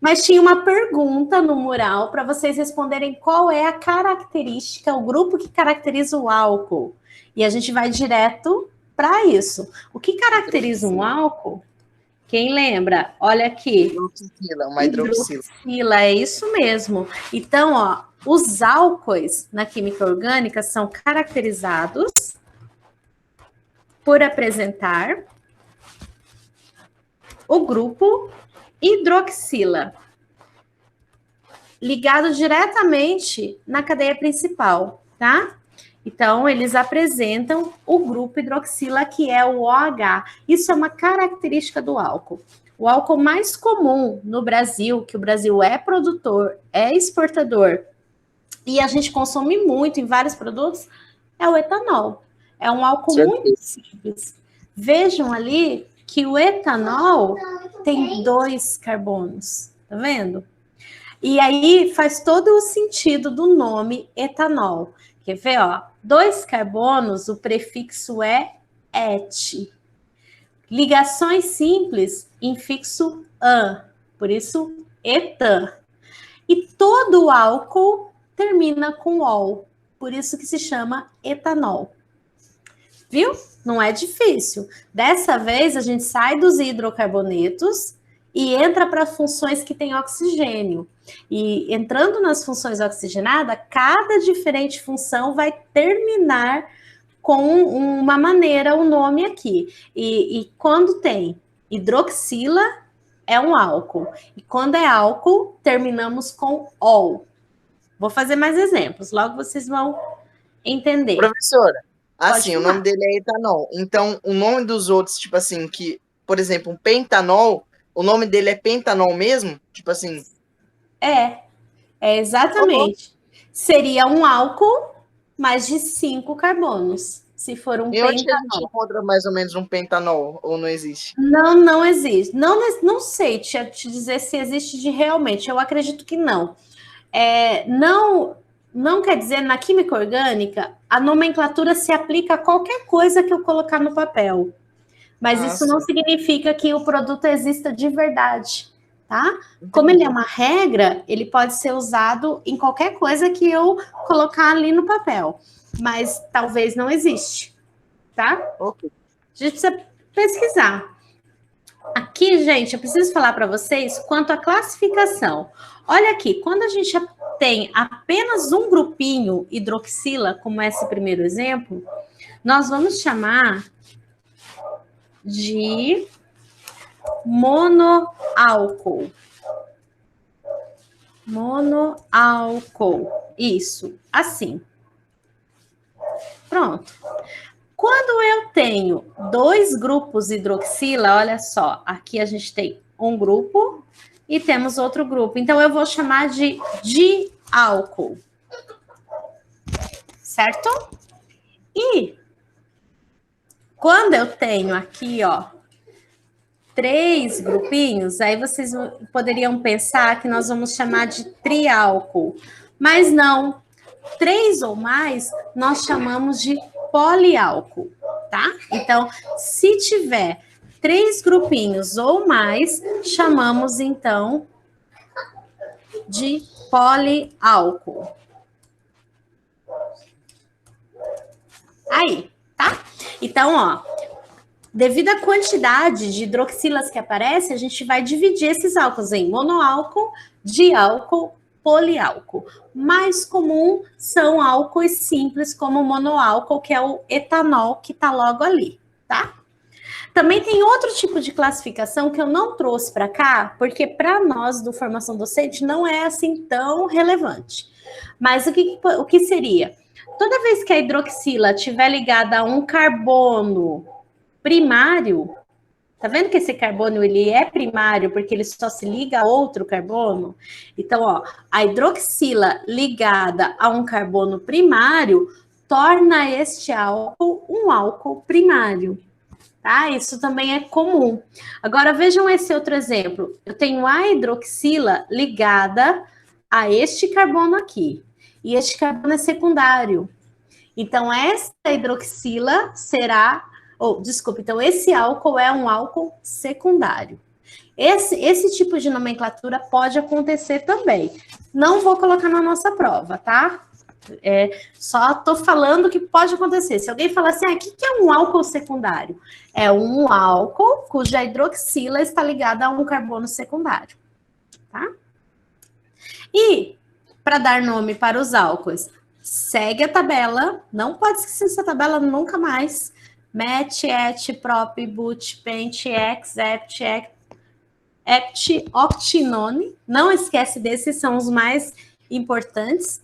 Mas tinha uma pergunta no mural para vocês responderem qual é a característica, o grupo que caracteriza o álcool. E a gente vai direto para isso. O que caracteriza um álcool? Quem lembra? Olha aqui. Hidroxila, uma hidroxila. Hidroxila, é isso mesmo. Então, ó, os álcoois na química orgânica são caracterizados por apresentar o grupo hidroxila, ligado diretamente na cadeia principal, tá? Então, eles apresentam o grupo hidroxila, que é o OH. Isso é uma característica do álcool. O álcool mais comum no Brasil, que o Brasil é produtor, é exportador, e a gente consome muito em vários produtos, é o etanol. É um álcool muito simples. Vejam ali que o etanol tem 2 carbonos, tá vendo? E aí faz todo o sentido do nome etanol. Quer ver, ó? 2 carbonos, o prefixo é et. Ligações simples, infixo an, por isso etan. E todo álcool termina com ol, por isso que se chama etanol. Viu? Não é difícil. Dessa vez a gente sai dos hidrocarbonetos e entra para funções que têm oxigênio. E entrando nas funções oxigenadas, cada diferente função vai terminar com uma maneira, o nome aqui. E quando tem hidroxila, é um álcool. E quando é álcool, terminamos com ol. Vou fazer mais exemplos, logo vocês vão entender. Professora, assim, o nome dele é etanol. Então, o nome dos outros, tipo assim, que, por exemplo, um pentanol, o nome dele é pentanol mesmo? Tipo assim. É exatamente. Seria um álcool, mas de 5 carbonos. Se for um pentanol. E onde a gente encontra mais ou menos um pentanol? Ou não existe? Não existe. Não sei te dizer se existe de realmente. Eu acredito que não. Não quer dizer, na química orgânica, a nomenclatura se aplica a qualquer coisa que eu colocar no papel. Mas isso não significa que o produto exista de verdade, tá? Como ele é uma regra, ele pode ser usado em qualquer coisa que eu colocar ali no papel. Mas talvez não existe, tá? Ok. A gente precisa pesquisar. Aqui, gente, eu preciso falar para vocês quanto à classificação. Olha aqui, quando a gente tem apenas um grupinho hidroxila, como esse primeiro exemplo, nós vamos chamar de monoálcool. Monoálcool. Isso, assim. Pronto. Quando eu tenho 2 grupos hidroxila, olha só, aqui a gente tem um grupo e temos outro grupo. Então, eu vou chamar de diálcool. Certo? E quando eu tenho aqui, ó, 3 grupinhos, aí vocês poderiam pensar que nós vamos chamar de triálcool. Mas não. 3 ou mais, nós chamamos de poliálcool, tá? Então, se tiver 3 grupinhos ou mais, chamamos, então, de poliálcool. Aí, tá? Então, ó, devido à quantidade de hidroxilas que aparece, a gente vai dividir esses álcools em monoálcool, diálcool, poliálcool. Mais comum são álcoois simples, como o monoálcool, que é o etanol, que está logo ali, tá? Também tem outro tipo de classificação que eu não trouxe para cá, porque para nós do formação docente não é assim tão relevante. Mas o que seria? Toda vez que a hidroxila estiver ligada a um carbono primário, tá vendo que esse carbono ele é primário porque ele só se liga a outro carbono? Então, ó, a hidroxila ligada a um carbono primário torna este álcool um álcool primário, tá? Isso também é comum. Agora, vejam esse outro exemplo. Eu tenho a hidroxila ligada a este carbono aqui, e este carbono é secundário. Então, essa hidroxila será... desculpa, então esse álcool é um álcool secundário. Esse tipo de nomenclatura pode acontecer também. Não vou colocar na nossa prova, tá? Só estou falando que pode acontecer. Se alguém falar assim, o que é um álcool secundário? É um álcool cuja hidroxila está ligada a um carbono secundário, tá? E, para dar nome para os álcools, segue a tabela, não pode esquecer essa tabela nunca mais. Met, et, prop, but, pent, ex, ept, octinone. Não esquece desses, são os mais importantes.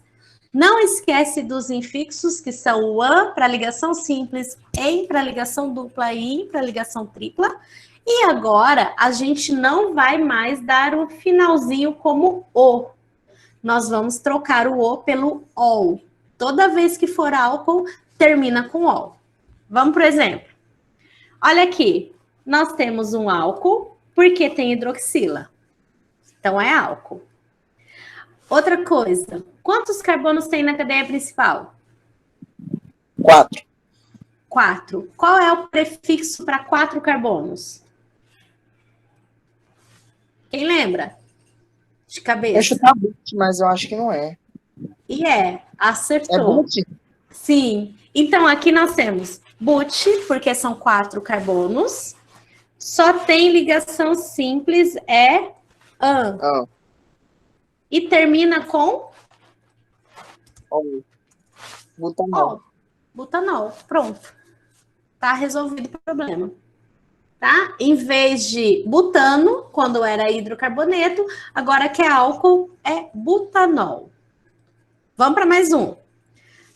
Não esquece dos infixos, que são o an para ligação simples, em para ligação dupla e in para ligação tripla. E agora, a gente não vai mais dar o finalzinho como o. Nós vamos trocar o o pelo ol. Toda vez que for álcool, termina com ol. Vamos para o exemplo. Olha aqui, nós temos um álcool porque tem hidroxila. Então, é álcool. Outra coisa, quantos carbonos tem na cadeia principal? 4. 4. Qual é o prefixo para 4 carbonos? Quem lembra? De cabeça. Eu chutar but, mas eu acho que não é. E acertou. É but? Sim. Então, aqui nós temos but, porque são 4 carbonos. Só tem ligação simples, an. Ah. E termina com? Butanol. Butanol. Pronto. Tá resolvido o problema. Tá? Em vez de butano, quando era hidrocarboneto, agora que é álcool, é butanol. Vamos para mais um.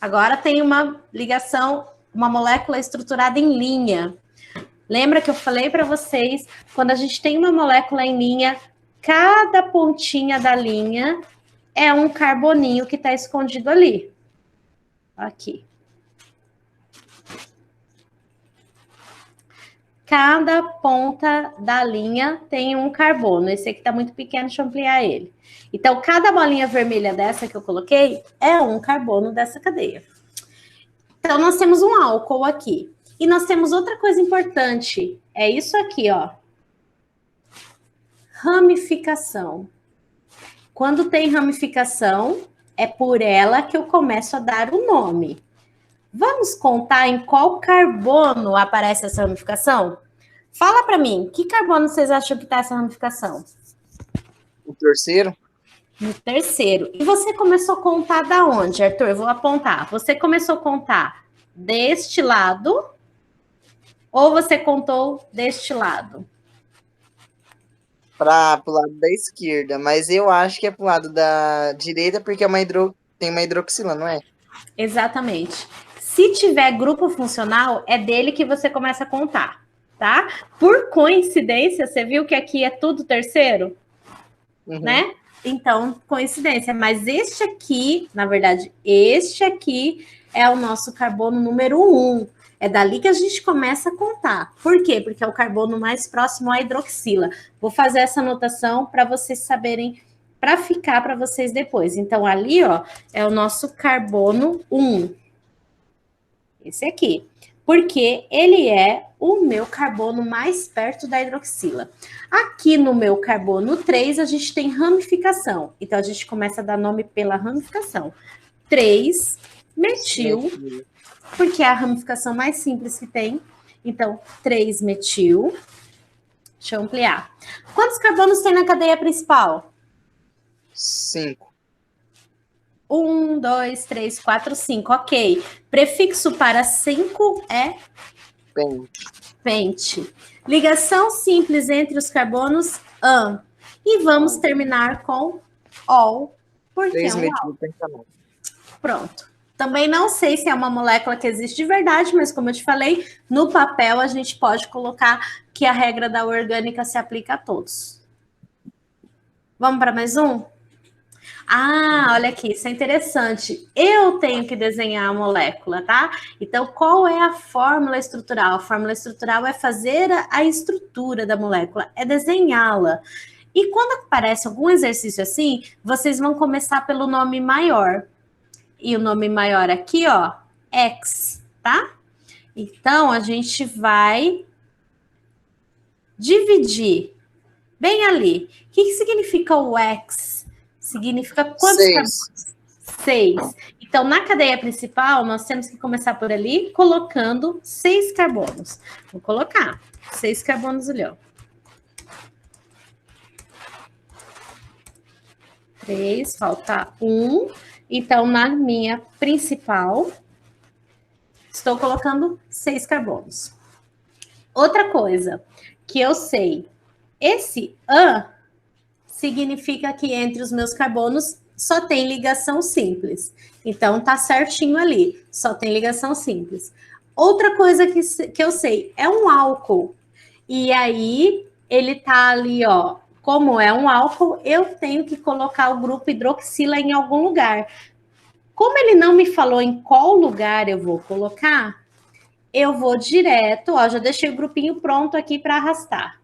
Agora tem uma ligação, uma molécula estruturada em linha. Lembra que eu falei para vocês, quando a gente tem uma molécula em linha, cada pontinha da linha é um carboninho que está escondido ali. Aqui. Cada ponta da linha tem um carbono. Esse aqui está muito pequeno, deixa eu ampliar ele. Então, cada bolinha vermelha dessa que eu coloquei é um carbono dessa cadeia. Então, nós temos um álcool aqui. E nós temos outra coisa importante. É isso aqui, ó. Ramificação. Quando tem ramificação, é por ela que eu começo a dar o nome. Vamos contar em qual carbono aparece essa ramificação? Fala para mim, que carbono vocês acham que está essa ramificação? O terceiro? No terceiro. E você começou a contar da onde, Arthur? Eu vou apontar. Você começou a contar deste lado ou você contou deste lado? Para o lado da esquerda, mas eu acho que é para o lado da direita porque tem uma hidroxila, não é? Exatamente. Se tiver grupo funcional, é dele que você começa a contar, tá? Por coincidência, você viu que aqui é tudo terceiro? Uhum. Né? Então, coincidência. Mas este aqui, na verdade, este aqui é o nosso carbono número 1. É dali que a gente começa a contar. Por quê? Porque é o carbono mais próximo à hidroxila. Vou fazer essa anotação para vocês saberem, para ficar para vocês depois. Então, ali, ó, é o nosso carbono 1. Esse aqui. Porque ele é o meu carbono mais perto da hidroxila. Aqui no meu carbono 3, a gente tem ramificação. Então, a gente começa a dar nome pela ramificação. 3-metil, porque é a ramificação mais simples que tem. Então, 3-metil. Deixa eu ampliar. Quantos carbonos tem na cadeia principal? 5. 1, 2, 3, 4, 5. Ok. Prefixo para 5 é? Pente. Ligação simples entre os carbonos, an. E vamos terminar com ol. Porque é um álcool. Pronto. Também não sei se é uma molécula que existe de verdade, mas como eu te falei, no papel a gente pode colocar que a regra da orgânica se aplica a todos. Vamos para mais um? Ah, olha aqui, isso é interessante. Eu tenho que desenhar a molécula, tá? Então, qual é a fórmula estrutural? A fórmula estrutural é fazer a estrutura da molécula, é desenhá-la. E quando aparece algum exercício assim, vocês vão começar pelo nome maior. E o nome maior aqui, ó, X, tá? Então, a gente vai dividir bem ali. O que significa o X? Significa quantos carbonos? 6. Então, na cadeia principal, nós temos que começar por ali, colocando 6 carbonos. Vou colocar 6 carbonos ali, ó. 3, falta 1. Então, na minha principal, estou colocando 6 carbonos. Outra coisa que eu sei, esse AN significa que entre os meus carbonos só tem ligação simples. Então, tá certinho ali, só tem ligação simples. Outra coisa que eu sei, é um álcool. E aí, ele tá ali, ó, como é um álcool, eu tenho que colocar o grupo hidroxila em algum lugar. Como ele não me falou em qual lugar eu vou colocar, eu vou direto, ó, já deixei o grupinho pronto aqui para arrastar.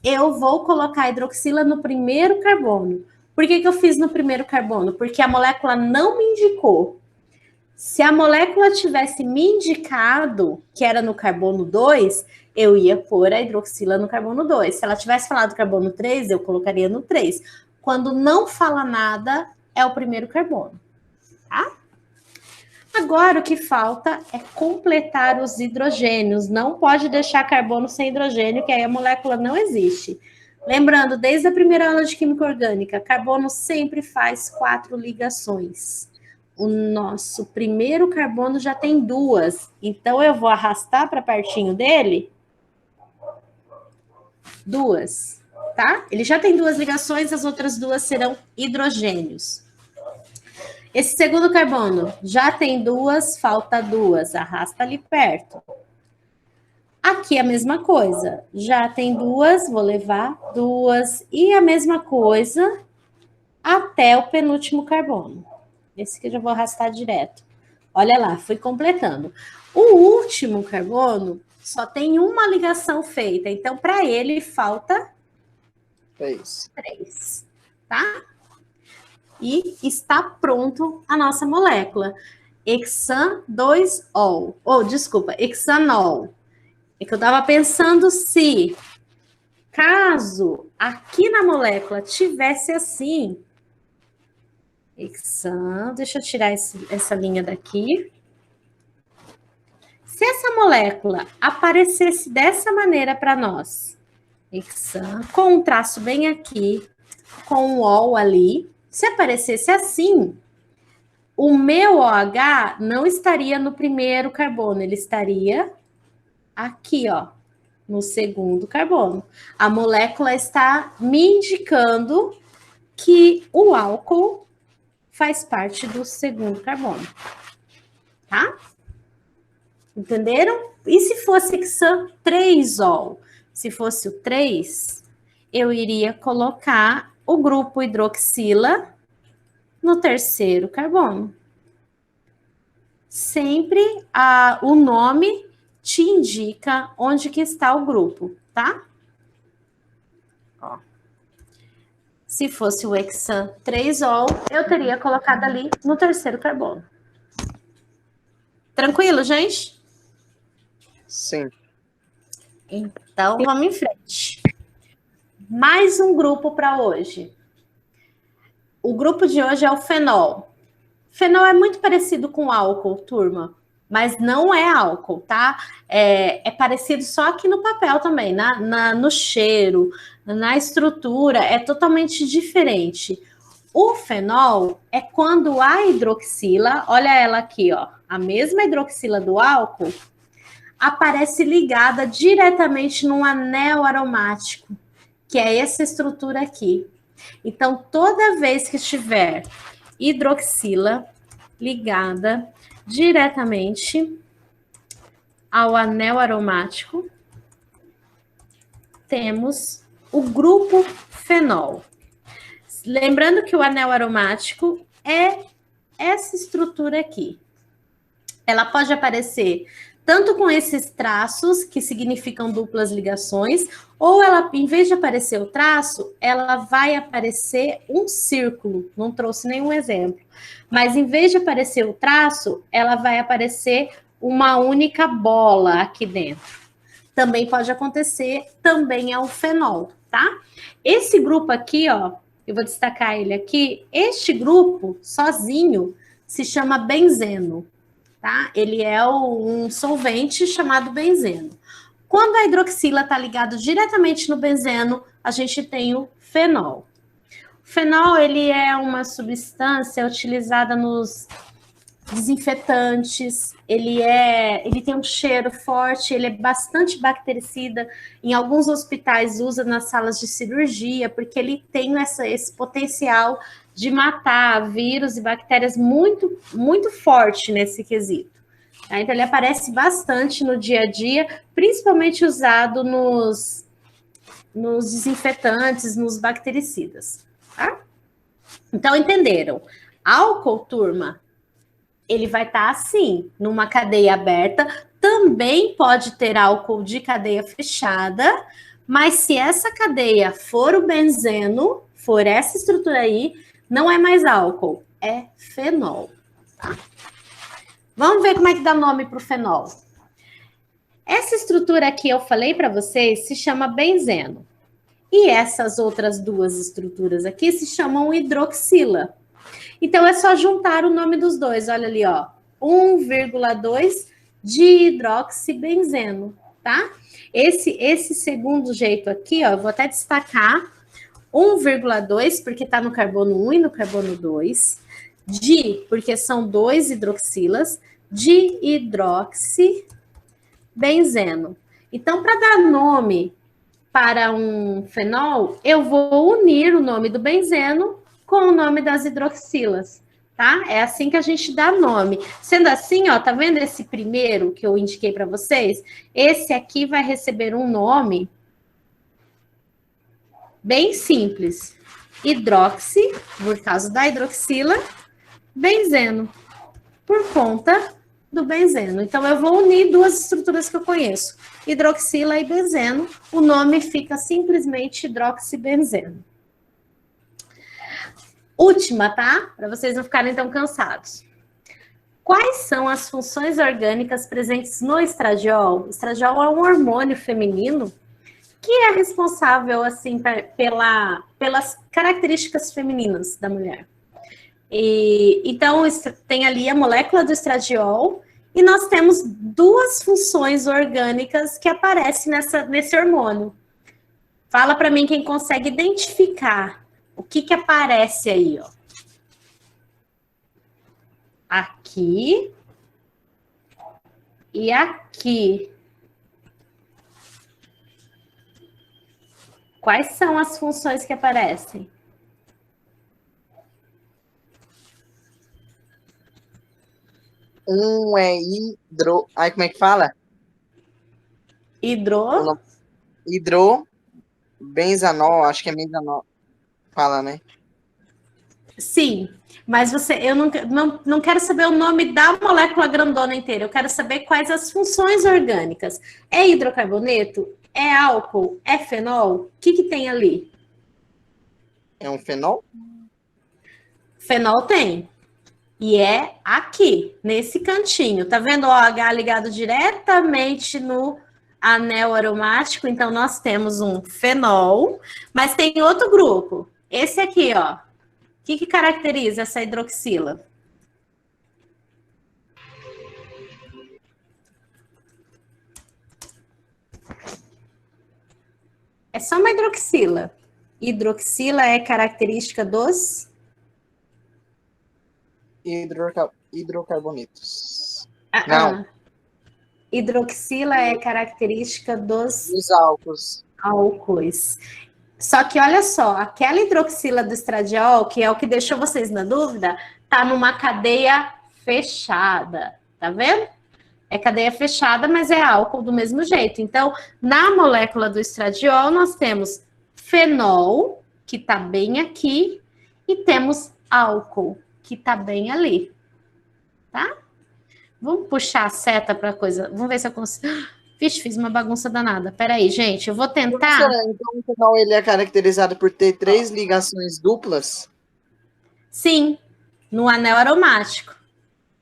Eu vou colocar a hidroxila no primeiro carbono. Por que eu fiz no primeiro carbono? Porque a molécula não me indicou. Se a molécula tivesse me indicado que era no carbono 2, eu ia pôr a hidroxila no carbono 2. Se ela tivesse falado carbono 3, eu colocaria no 3. Quando não fala nada, é o primeiro carbono, tá? Agora, o que falta é completar os hidrogênios. Não pode deixar carbono sem hidrogênio, que aí a molécula não existe. Lembrando, desde a primeira aula de química orgânica, carbono sempre faz 4 ligações. O nosso primeiro carbono já tem 2. Então, eu vou arrastar para pertinho dele 2, tá? Ele já tem 2 ligações, as outras 2 serão hidrogênios. Esse segundo carbono já tem 2, falta 2, arrasta ali perto. Aqui a mesma coisa, já tem 2, vou levar 2, e a mesma coisa até o penúltimo carbono. Esse aqui eu já vou arrastar direto. Olha lá, fui completando. O último carbono só tem uma ligação feita, então para ele falta 3, tá? E está pronto a nossa molécula. Hexan-2-ol. Desculpa, hexanol. É que eu estava pensando se, caso aqui na molécula tivesse assim, hexan, deixa eu tirar essa linha daqui. Se essa molécula aparecesse dessa maneira para nós, hexan, com um traço bem aqui, com um ol ali, se aparecesse assim, o meu OH não estaria no primeiro carbono, ele estaria aqui, ó, no segundo carbono. A molécula está me indicando que o álcool faz parte do segundo carbono, tá? Entenderam? E se fosse hexan 3-ol? Se fosse o 3, eu iria colocar o grupo hidroxila no terceiro carbono. Sempre o nome te indica onde que está o grupo, tá? Ó. Se fosse o hexan 3-ol, eu teria colocado ali no terceiro carbono. Tranquilo, gente? Sim. Então, vamos em frente. Mais um grupo para hoje. O grupo de hoje é o fenol. Fenol é muito parecido com álcool, turma, mas não é álcool, tá? É parecido só aqui no papel também, no cheiro, na estrutura, é totalmente diferente. O fenol é quando a hidroxila, olha ela aqui, ó, a mesma hidroxila do álcool, aparece ligada diretamente num anel aromático, que é essa estrutura aqui. Então, toda vez que tiver hidroxila ligada diretamente ao anel aromático, temos o grupo fenol. Lembrando que o anel aromático é essa estrutura aqui. Ela pode aparecer tanto com esses traços, que significam duplas ligações, ou ela, em vez de aparecer o traço, ela vai aparecer um círculo. Não trouxe nenhum exemplo. Mas, em vez de aparecer o traço, ela vai aparecer uma única bola aqui dentro. Também pode acontecer, também é o fenol, tá? Esse grupo aqui, ó, eu vou destacar ele aqui, este grupo, sozinho, se chama benzeno, tá? Ele é um solvente chamado benzeno. Quando a hidroxila está ligada diretamente no benzeno, a gente tem o fenol. O fenol, ele é uma substância utilizada nos desinfetantes, ele tem um cheiro forte, ele é bastante bactericida. Em alguns hospitais usa nas salas de cirurgia, porque ele tem esse potencial de matar vírus e bactérias muito, muito forte nesse quesito. Tá? Então, ele aparece bastante no dia a dia, principalmente usado nos desinfetantes, nos bactericidas. Tá? Então, entenderam? Álcool, turma, ele vai estar assim, numa cadeia aberta, também pode ter álcool de cadeia fechada, mas se essa cadeia for o benzeno, for essa estrutura aí, não é mais álcool, é fenol. Tá? Vamos ver como é que dá nome para o fenol. Essa estrutura aqui eu falei para vocês se chama benzeno. E essas outras duas estruturas aqui se chamam hidroxila. Então, é só juntar o nome dos dois. Olha ali, ó. 1,2 dihidroxibenzeno, tá? Esse segundo jeito aqui, ó, eu vou até destacar 1,2, porque tá no carbono 1 e no carbono 2. Di, porque são 2 hidroxilas. Dihidroxibenzeno. Então, para dar nome para um fenol, eu vou unir o nome do benzeno com o nome das hidroxilas, tá? É assim que a gente dá nome. Sendo assim, ó, tá vendo esse primeiro que eu indiquei para vocês? Esse aqui vai receber um nome bem simples. Hidroxi, por causa da hidroxila, benzeno, por conta do benzeno. Então, eu vou unir duas estruturas que eu conheço, hidroxila e benzeno. O nome fica simplesmente hidroxibenzeno. Última, tá? Para vocês não ficarem tão cansados. Quais são as funções orgânicas presentes no estradiol? O estradiol é um hormônio feminino que é responsável, assim, pelas características femininas da mulher. Então, tem ali a molécula do estradiol e nós temos duas funções orgânicas que aparecem nesse hormônio. Fala para mim quem consegue identificar o que aparece aí, ó. Aqui e aqui. Quais são as funções que aparecem? Um é hidro... Aí, como é que fala? Hidrobenzanol, acho que é benzanol. Fala, né? Sim, mas eu não quero saber o nome da molécula grandona inteira, eu quero saber quais as funções orgânicas. É hidrocarboneto? É álcool? É fenol? O que tem ali? É um fenol? Fenol tem. E é aqui, nesse cantinho. Tá vendo o OH ligado diretamente no anel aromático? Então, nós temos um fenol, mas tem outro grupo. Esse aqui, ó. O que caracteriza essa hidroxila? É só uma hidroxila. Hidroxila é característica dos hidrocarbonetos. Não. Hidroxila é característica dos álcoois. Só que olha só, aquela hidroxila do estradiol, que é o que deixou vocês na dúvida, tá numa cadeia fechada, tá vendo? É cadeia fechada, mas é álcool do mesmo jeito. Então, na molécula do estradiol, nós temos fenol, que tá bem aqui, e temos álcool, que tá bem ali, tá? Vamos puxar a seta para coisa. Vamos ver se eu consigo. Vixe, fiz uma bagunça danada. Peraí, gente, eu vou tentar. Então, o fenol ele é caracterizado por ter 3 ligações duplas? Sim, no anel aromático.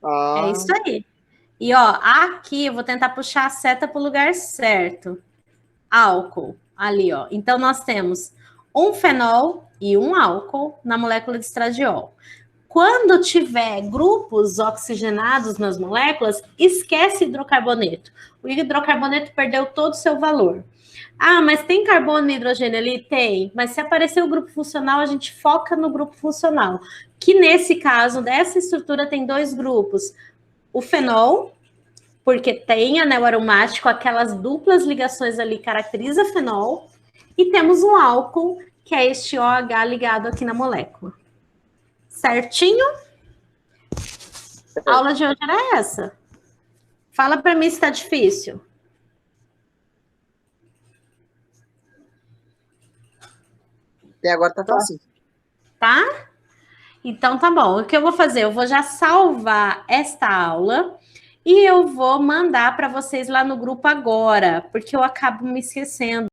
É isso aí. E ó, aqui eu vou tentar puxar a seta para o lugar certo. Álcool. Ali, ó. Então, nós temos um fenol e um álcool na molécula de estradiol. Quando tiver grupos oxigenados nas moléculas, esquece hidrocarboneto. O hidrocarboneto perdeu todo o seu valor. Ah, mas tem carbono e hidrogênio ali? Tem. Mas se aparecer o grupo funcional, a gente foca no grupo funcional. Que nesse caso, dessa estrutura, tem 2 grupos. O fenol, porque tem anel aromático, aquelas duplas ligações ali caracteriza fenol. E temos um álcool, que é este OH ligado aqui na molécula. Certinho? A aula de hoje era essa. Fala para mim se está difícil. Até agora tá fácil. Tá? Então tá bom. O que eu vou fazer? Eu vou já salvar esta aula e eu vou mandar para vocês lá no grupo agora, porque eu acabo me esquecendo.